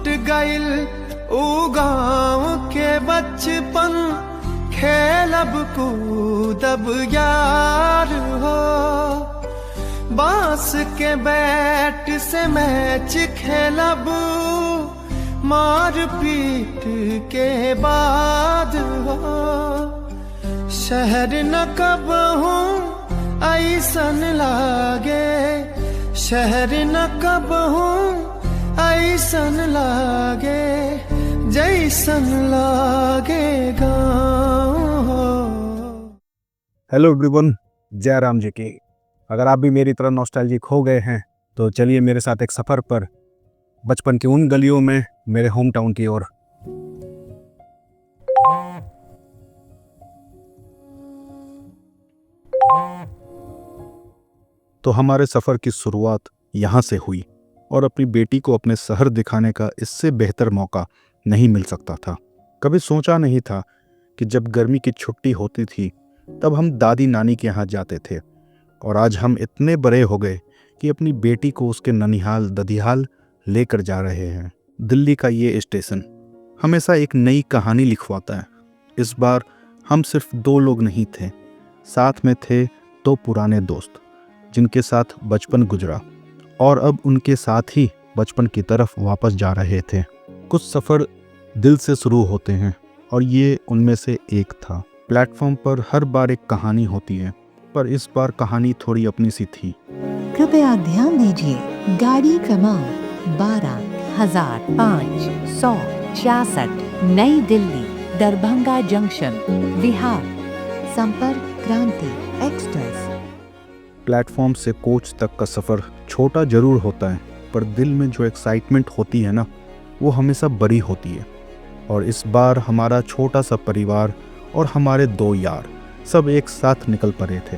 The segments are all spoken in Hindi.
लूट गइल ऊ गाँव के बचपन, खेलब कूदब यार हो। बांस के बैट से मैच खेलब, मार पीट के बाद हो। शहर न कब हूँ ऐसन लागे, शहर न कब हूँ ऐसन लागे, जैसन लागे गाँव हो। हेलो एवरीवन, जय राम जी की। अगर आप भी मेरी तरह नॉस्टैल्जिक हो गए हैं तो चलिए मेरे साथ एक सफ़र पर बचपन की उन गलियों में, मेरे होम टाउन की ओर। तो हमारे सफ़र की शुरुआत यहाँ से हुई और अपनी बेटी को अपने शहर दिखाने का इससे बेहतर मौका नहीं मिल सकता था। कभी सोचा नहीं था कि जब गर्मी की छुट्टी होती थी तब हम दादी नानी के यहाँ जाते थे, और आज हम इतने बड़े हो गए कि अपनी बेटी को उसके ननिहाल ददिहाल लेकर जा रहे हैं। दिल्ली का ये स्टेशन हमेशा एक नई कहानी लिखवाता है। इस बार हम सिर्फ 2 लोग नहीं थे, साथ में थे 2 पुराने दोस्त जिनके साथ बचपन गुजरा और अब उनके साथ ही बचपन की तरफ वापस जा रहे थे। कुछ सफ़र दिल से शुरू होते हैं और ये उनमें से एक था। प्लेटफॉर्म पर हर बार एक कहानी होती है, पर इस बार कहानी थोड़ी अपनी सी थी। कृपया ध्यान दीजिए, गाड़ी क्रमांक 12,566 नई दिल्ली दरभंगा जंक्शन बिहार, संपर्क क्रांति एक्सप्रेस। प्लेटफॉर्म से कोच तक का सफ़र छोटा जरूर होता है, पर दिल में जो एक्साइटमेंट होती है ना, वो हमेशा बड़ी होती है। और इस बार हमारा छोटा सा परिवार और हमारे 2 यार सब एक साथ निकल पड़े थे।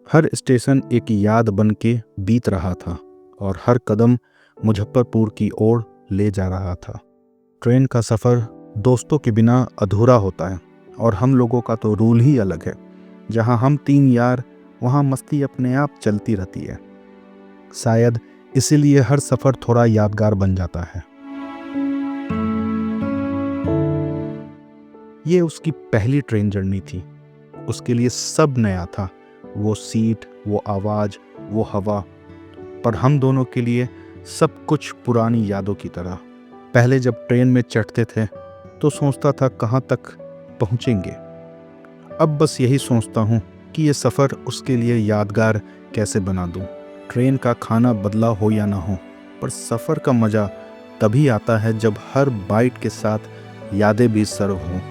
हर स्टेशन एक याद बन के बीत रहा था और हर कदम मुजफ्फरपुर की ओर ले जा रहा था। ट्रेन का सफ़र दोस्तों के बिना अधूरा होता है, और हम लोगों का तो रूल ही अलग है। जहां हम 3 यार, वहां मस्ती अपने आप चलती रहती है। शायद इसीलिए हर सफ़र थोड़ा यादगार बन जाता है। ये उसकी पहली ट्रेन जर्नी थी। उसके लिए सब नया था, वो सीट, वो आवाज़, वो हवा। पर हम दोनों के लिए सब कुछ पुरानी यादों की तरह। पहले जब ट्रेन में चढ़ते थे तो सोचता था कहाँ तक पहुँचेंगे। अब बस यही सोचता हूँ कि ये सफ़र उसके लिए यादगार कैसे बना दूँ। ट्रेन का खाना बदला हो या ना हो, पर सफ़र का मज़ा तभी आता है जब हर बाइट के साथ यादें भी सर्व हों।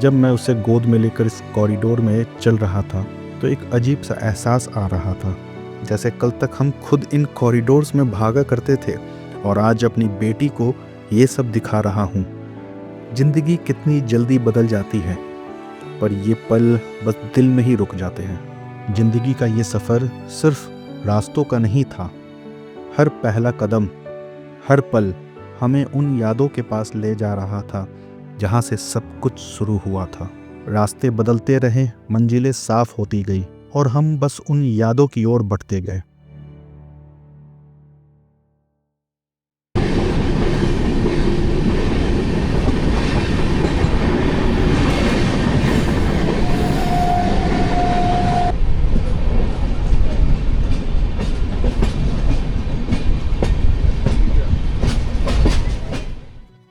जब मैं उसे गोद में लेकर इस कॉरिडोर में चल रहा था तो एक अजीब सा एहसास आ रहा था, जैसे कल तक हम खुद इन कॉरिडोर्स में भागा करते थे और आज अपनी बेटी को ये सब दिखा रहा हूँ। ज़िंदगी कितनी जल्दी बदल जाती है, पर ये पल बस दिल में ही रुक जाते हैं। ज़िंदगी का ये सफ़र सिर्फ रास्तों का नहीं था। हर पहला कदम, हर पल हमें उन यादों के पास ले जा रहा था जहाँ से सब कुछ शुरू हुआ था। रास्ते बदलते रहे, मंजिलें साफ होती गई और हम बस उन यादों की ओर बढ़ते गए।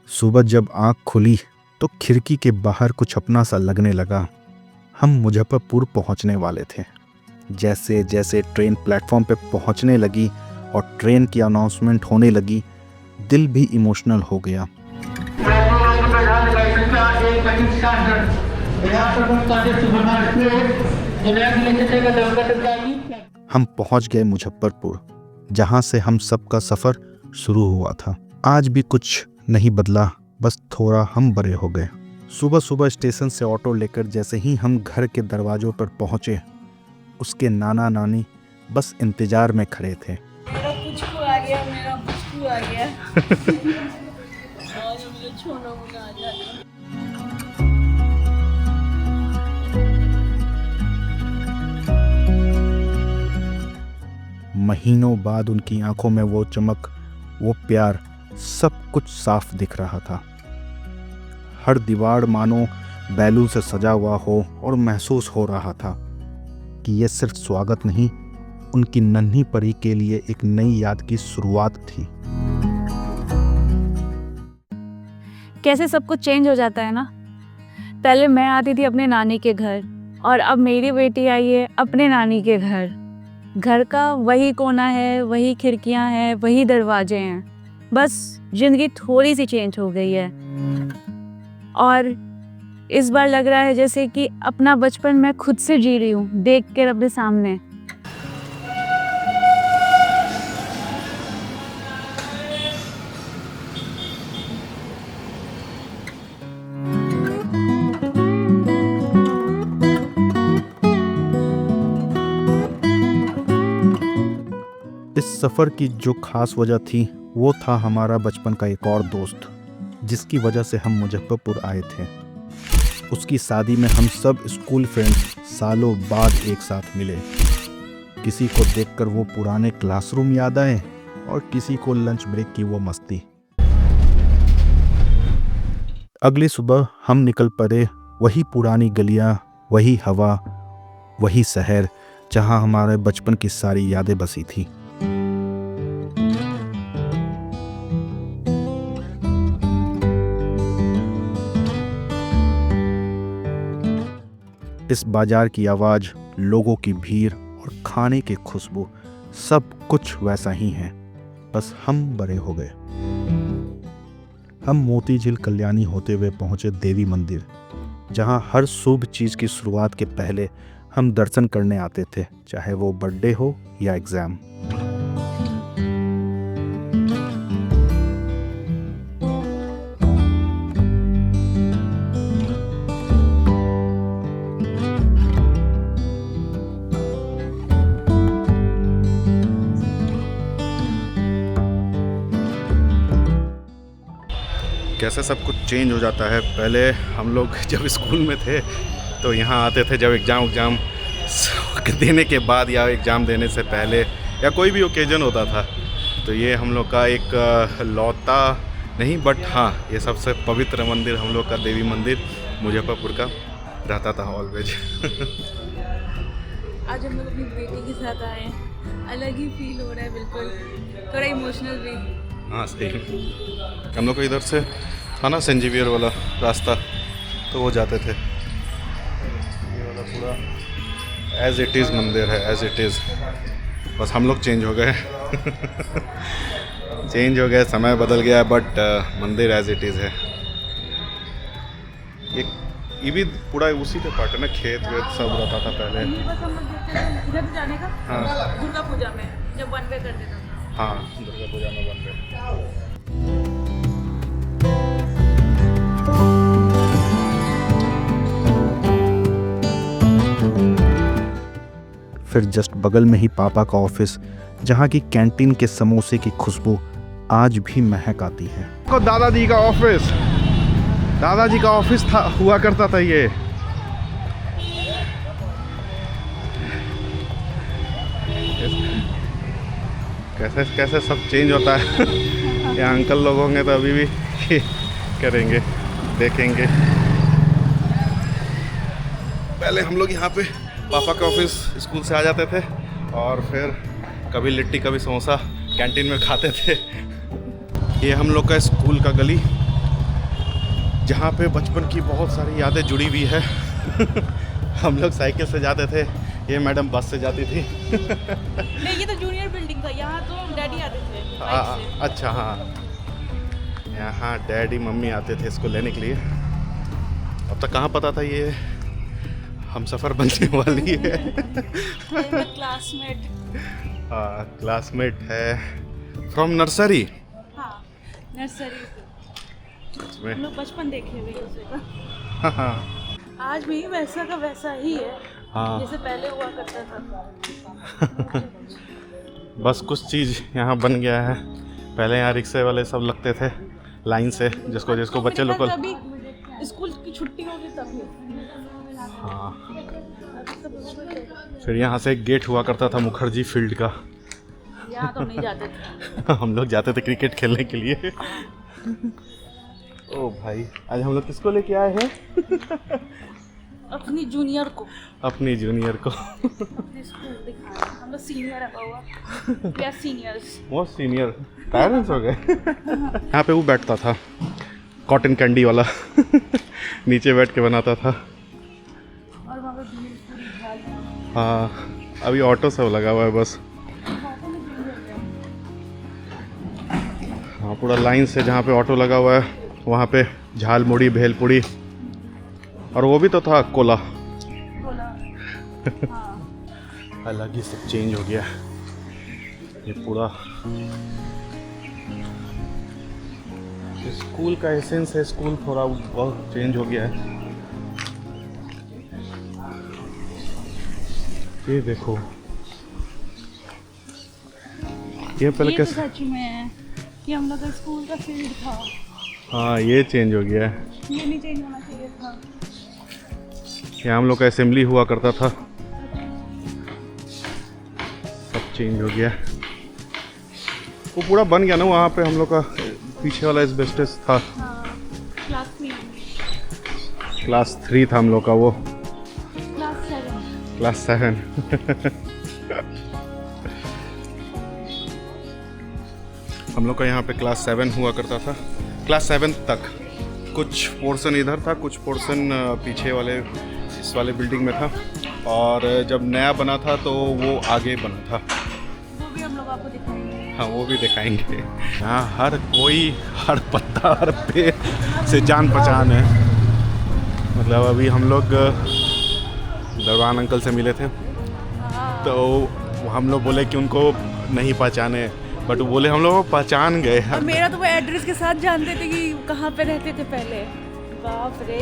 सुबह जब आँख खुली तो खिड़की के बाहर कुछ अपना सा लगने लगा। हम मुजफ्फरपुर पहुंचने वाले थे। जैसे जैसे ट्रेन प्लेटफॉर्म पे पहुंचने लगी और ट्रेन की अनाउंसमेंट होने लगी, दिल भी इमोशनल हो गया। हम पहुंच गए मुजफ्फरपुर, जहां से हम सबका सफ़र शुरू हुआ था। आज भी कुछ नहीं बदला, बस थोड़ा हम बड़े हो गए। सुबह सुबह स्टेशन से ऑटो लेकर जैसे ही हम घर के दरवाजों पर पहुंचे, उसके नाना नानी बस इंतजार में खड़े थे। मेरा पुचकू आ गया, मेरा पुचकू आ गया। और मुझे छोना मुना आ जाता। महीनों बाद उनकी आंखों में वो चमक, वो प्यार, सब कुछ साफ दिख रहा था। हर दीवार मानो बैलून से सजा हुआ हो और महसूस हो रहा था कि यह सिर्फ स्वागत नहीं, उनकी नन्ही परी के लिए एक नई याद की शुरुआत थी। कैसे सब कुछ चेंज हो जाता है ना। पहले मैं आती थी अपने नानी के घर और अब मेरी बेटी आई है अपने नानी के घर। घर का वही कोना है, वही खिड़कियां हैं, वही दरवाजे हैं, बस जिंदगी थोड़ी सी चेंज हो गई है। और इस बार लग रहा है जैसे कि अपना बचपन मैं खुद से जी रही हूँ, देख कर अपने सामने। इस सफ़र की जो खास वजह थी वो था हमारा बचपन का एक और दोस्त, जिसकी वजह से हम मुजफ्फरपुर आए थे। उसकी शादी में हम सब स्कूल फ्रेंड्स सालों बाद एक साथ मिले। किसी को देखकर वो पुराने क्लासरूम याद आए और किसी को लंच ब्रेक की वो मस्ती। अगली सुबह हम निकल पड़े, वही पुरानी गलियां, वही हवा, वही शहर जहां हमारे बचपन की सारी यादें बसी थी। इस बाजार की आवाज़, लोगों की भीड़ और खाने की खुशबू, सब कुछ वैसा ही है, बस हम बड़े हो गए। हम मोती झील कल्याणी होते हुए पहुंचे देवी मंदिर, जहां हर शुभ चीज़ की शुरुआत के पहले हम दर्शन करने आते थे, चाहे वो बर्थडे हो या एग्ज़ाम। कैसे सब कुछ चेंज हो जाता है। पहले हम लोग जब स्कूल में थे तो यहाँ आते थे जब एग्ज़ाम देने के बाद या एग्ज़ाम देने से पहले या कोई भी ओकेजन होता था, तो ये हम लोग का एक लौता नहीं बट हाँ ये सबसे पवित्र मंदिर हम लोग का देवी मंदिर मुजफ्फरपुर का रहता था ऑलवेज। आज हम लोग अपनी बेटी के साथ आए हैं, अलग ही फील हो रहा है, बिल्कुल थोड़ा इमोशनल भी। हाँ सही। हम लोग को इधर से था ना सेंट जेवियर वाला रास्ता, तो वो जाते थे। ये वाला पूरा एज इट इज़ मंदिर है, एज इट इज़। बस हम लोग चेंज हो गए चेंज हो गए, समय बदल गया, बट मंदिर एज इट इज़ है। ये भी पूरा उसी के पार्ट है ना, खेत वेत सब रहता था पहले। बस हम लोग देखते थे इधर जाने का। हाँ। दुर्गा पूजा में जब वन वे कर देता था। हाँ दुर्गा पूजा में वन वे। फिर जस्ट बगल में ही पापा का ऑफिस, जहाँ की कैंटीन के समोसे की खुशबू आज भी महक आती है। को दादाजी का ऑफिस, दादाजी का ऑफिस था, हुआ करता था ये। कैसे कैसे सब चेंज होता है। ये अंकल लोग होंगे तो अभी भी करेंगे, देखेंगे। पहले हम लोग यहाँ पे पापा का ऑफिस स्कूल से आ जाते थे और फिर कभी लिट्टी कभी समोसा कैंटीन में खाते थे। ये हम लोग का स्कूल का गली, जहाँ पे बचपन की बहुत सारी यादें जुड़ी हुई है। हम लोग साइकिल से जाते थे, ये मैडम बस से जाती थी। नहीं, ये तो जूनियर बिल्डिंग था, यहाँ तो डैडी आते थे बाइक से। अच्छा हाँ, यहाँ डैडी मम्मी आते थे इसको लेने के लिए। अब तक कहाँ पता था ये हम सफ़र बनने वाली है। क्लासमेट। हाँ क्लासमेट है फ्रॉम नर्सरी। हाँ नर्सरी से हम लोग बचपन देखे हुए उसे का। हाँ आज भी वैसा का वैसा ही है। हाँ जैसे पहले हुआ करता था। बस कुछ चीज़ यहाँ बन गया है। पहले यहाँ रिक्शे वाले सब लगते थे लाइन से, जिसको बच्चे लोग को। अभी स्कूल की छुट्टी होगी तभी। हाँ, फिर यहाँ से एक गेट हुआ करता था मुखर्जी फील्ड का। यहाँ तो नहीं जाते थे। हम लोग जाते थे क्रिकेट खेलने के लिए। ओ भाई, आज हम लोग किसको लेके आए हैं? अपनी जूनियर को, अपनी जूनियर को। अपने स्कूल दिखाना। हम लोग सीनियर रखा हुआ। We are seniors. वो सीनियर पेरेंट्स हो गए। यहाँ पे वो बैठता था कॉटन कैंडी वाला। नीचे बैठ के बनाता था। और वहाँ पे भीड़ पूरी भारी। हाँ, अभी ऑटो सब लगा हुआ है बस। हाँ, पूरा लाइन से जहाँ पे ऑटो लगा हुआ है वहाँ पे झाल मुड़ी भेलपुड़ी, और वो भी तो था कोला। अलग ही सब चेंज हो गया ये पूरा। स्कूल का एसेंस है, स्कूल थोड़ा बहुत चेंज हो गया है। ये देखो, ये पहले ये कैसे। तो सच में है कि हम लोग का स्कूल का फील्ड था। हाँ, ये चेंज हो गया है। ये नहीं चेंज होना चाहिए था। यहाँ हम लोग का असेंबली हुआ करता था, सब चेंज हो गया। वो पूरा बन गया ना, वहाँ पे हम लोग का पीछे वाला एस्बेस्टस था। हाँ, क्लास 3 था हम लोग का वो। क्लास 7। हम लोग का यहाँ पे क्लास 7 हुआ करता था, क्लास 7 तक। कुछ पोर्शन इधर था, कुछ पोर्शन पीछे वाले इस वाले बिल्डिंग में था, और जब नया बना था तो वो आगे बना था। वो भी हम लोग आपको दिखाएंगे। हाँ, वो भी दिखाएंगे। यहाँ हर कोई, हर पत्ता, हर पेड़ से जान पहचान है। मतलब अभी हम लोग दरबान अंकल से मिले थे, तो हम लोग बोले कि उनको नहीं पहचाने, बट वो बोले हम लोग पहचान गए। और मेरा तो वो एड्रेस के साथ जानते थे कि कहाँ पे रहते थे पहले। बाप रे,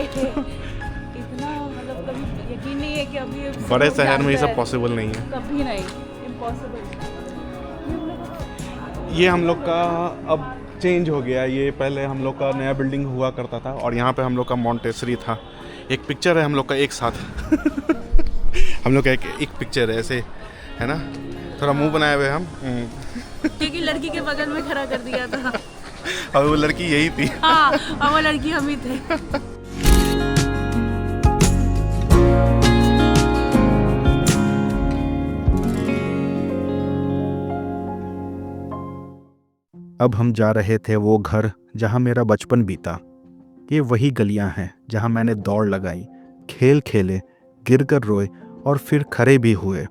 इतना मतलब कभी यकीन नहीं है कि अभी बड़े शहर में ये सब पॉसिबल नहीं है, कभी नहीं, इम्पॉसिबल। ये हम लोग का अब चेंज हो गया। ये पहले हम लोग का नया बिल्डिंग हुआ करता था, और यहाँ पे हम लोग का मॉन्टेसरी था। एक पिक्चर है हम लोग का एक साथ। हम लोग का एक पिक्चर है ऐसे, है ना, थोड़ा मुंह बनाए हुए हम। क्योंकि लड़की के बगल में खड़ा कर दिया था। और वो लड़की यही थी। हाँ, और वो लड़की हम ही थे। अब हम जा रहे थे वो घर जहाँ मेरा बचपन बीता। ये वही गलियाँ हैं जहाँ मैंने दौड़ लगाई, खेल खेले, गिरकर रोए और फिर खड़े भी हुए।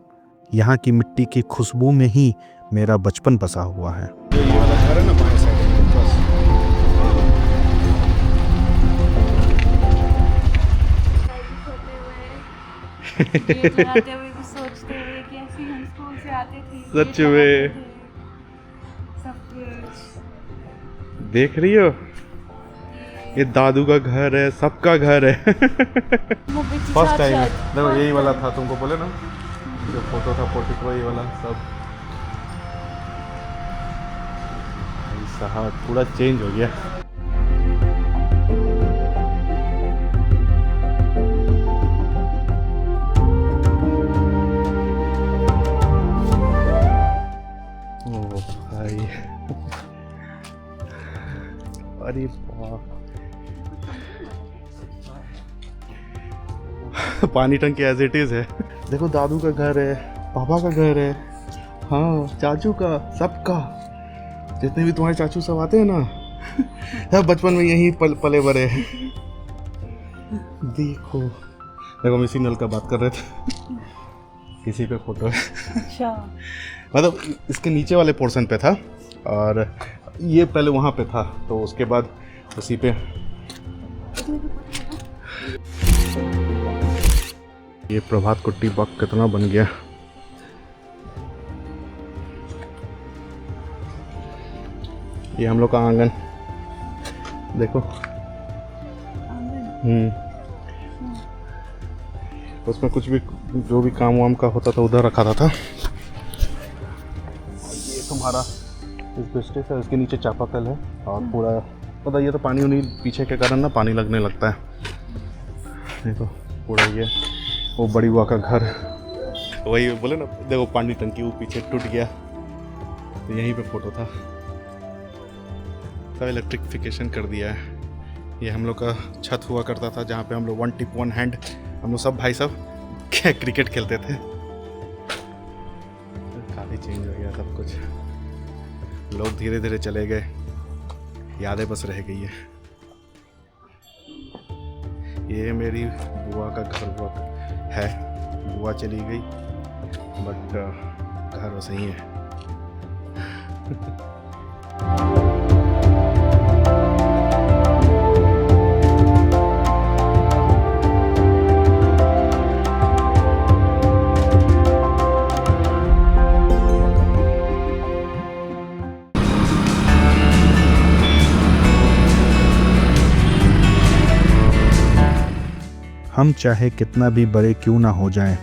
यहाँ की मिट्टी की खुशबू में ही मेरा बचपन बसा हुआ है। ये वाला घर है ना, बाएं साइड बस। आते हुए भी सोचते हुए कि ऐसे हम स्कूल से आते थे। सच में सब कुछ देख रही हो, ये दादू का घर है, सबका घर है। फर्स्ट टाइम है। देखो यही वाला था, तुमको बोले ना जो फोटो था पोर्ट्रेट, यही वाला सब। साहब पूरा चेंज हो गया। ओ भाई, अरे पानी टंकी एज इट इज है। देखो दादू का घर है, पापा का घर है, हाँ चाचू का, सबका। जितने भी तुम्हारे चाचू सब आते हैं ना, सब बचपन में यहीं पले बड़े हैं। देखो देखो, हम इसी नल का बात कर रहे थे, किसी पे फोटो है। अच्छा, मतलब इसके नीचे वाले पोर्शन पे था, और ये पहले वहाँ पे था, तो उसके बाद उसी पे। ये प्रभात कुट्टी बाग कितना बन गया। ये हम लोग का आंगन देखो। उसमें कुछ भी जो भी काम वाम का होता था उधर रखा था। ये तुम्हारा एस्बेस्टस है, उसके नीचे चापाकल है और पूरा पता, ये तो पानी उन्हीं पीछे के कारण ना पानी लगने लगता है। नहीं तो पूरा ये वो बड़ी बुआ का घर, वही बोले ना, देखो पानी टंकी वो पीछे टूट गया, तो यहीं पे फोटो था। सब इलेक्ट्रिफिकेशन कर दिया है। ये हम लोग का छत हुआ करता था जहाँ पे हम लोग वन टिप वन हैंड, हम लोग सब भाई सब क्रिकेट खेलते थे। काफ़ी चेंज हो गया सब कुछ, लोग धीरे धीरे चले गए, यादें बस रह गई है। ये मेरी बुआ का घर है, बुआ चली गई बट घर वैसे ही है। हम चाहे कितना भी बड़े क्यों ना हो जाएं,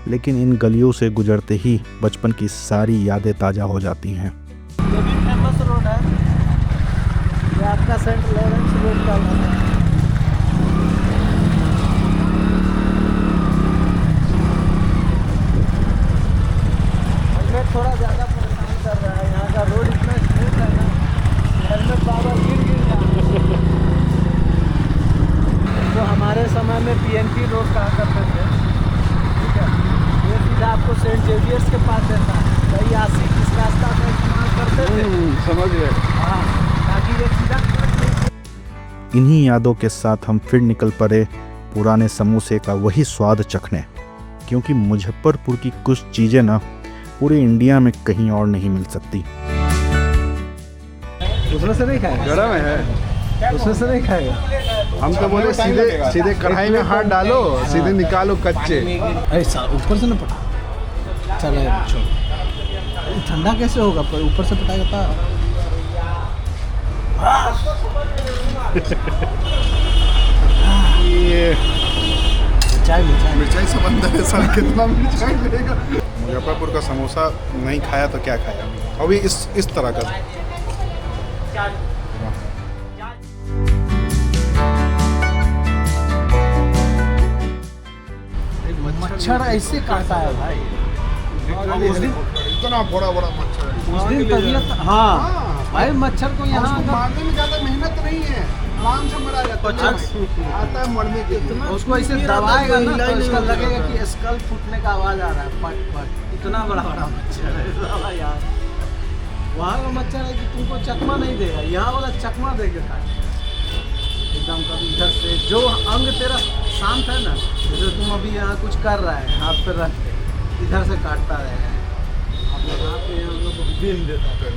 लेकिन इन गलियों से गुजरते ही बचपन की सारी यादें ताज़ा हो जाती हैं। ये भी फेमस रोड है, ये आपका सेंट लॉरेंस रोड का है। हमें थोड़ा ज़्यादा परेशान कर रहा है, यहाँ का रोड इतना स्मूथ है ना, हेलमेट बाबा गिर रहा। तो हमारे समय में PNP रोड कहा करते थे, ठीक है, ये सीधा आपको सेंट जेवियर्स के पास देता है, कई आशिक इस रास्ता में इस्तेमाल करते थे। समझ गए। हाँ, ताकि ये सीधा इन्हीं यादों के साथ हम फिर निकल पड़े पुराने समोसे का वही स्वाद चखने, क्योंकि मुजफ्फरपुर की कुछ चीज़ें ना पूरे इंडिया में कहीं और नहीं मिल सकती। उसमें से नहीं खाएगा, गरम है, उसमें से नहीं खाएगा। हम तो बोले सीधे सीधे कढ़ाई में हाथ डालो, सीधे निकालो कच्चे। ऐसा ऊपर से ना पटा, चलो छोड़, ठंडा कैसे होगा, पर ऊपर से पटाएगा था। ये मिर्चाई समंदर है सर, कितना मिर्चाई मिलेगा। मुजफ्फरपुर का समोसा नहीं खाया तो क्या खाया, अभी इस तरह का। मच्छर ऐसे काटा है भाई, उस दिन इतना बड़ा बड़ा मच्छर है। उस दिन तबीयत, हाँ भाई, मच्छर को यहाँ मारने में ज़्यादा मेहनत नहीं है, आराम से मरा जाता है, आता है मरने के लिए। उसको ऐसे दबाएगा ना तो उसका लगेगा कि स्कल फूटने का आवाज आ रहा है, पट पट। इतना बड़ा बड़ा मच्छर है यार। वहाँ का मच्छर है कि तुमको चकमा नहीं देगा, यहाँ वाला चकमा देगा एकदम। कभी इधर से जो अंग तेरा शांत है ना, जैसे तुम अभी यहाँ कुछ कर रहा है, हाथ पे रख के इधर से काटता रहेगा, अब यहाँ पे हम लोग को दिन देता है।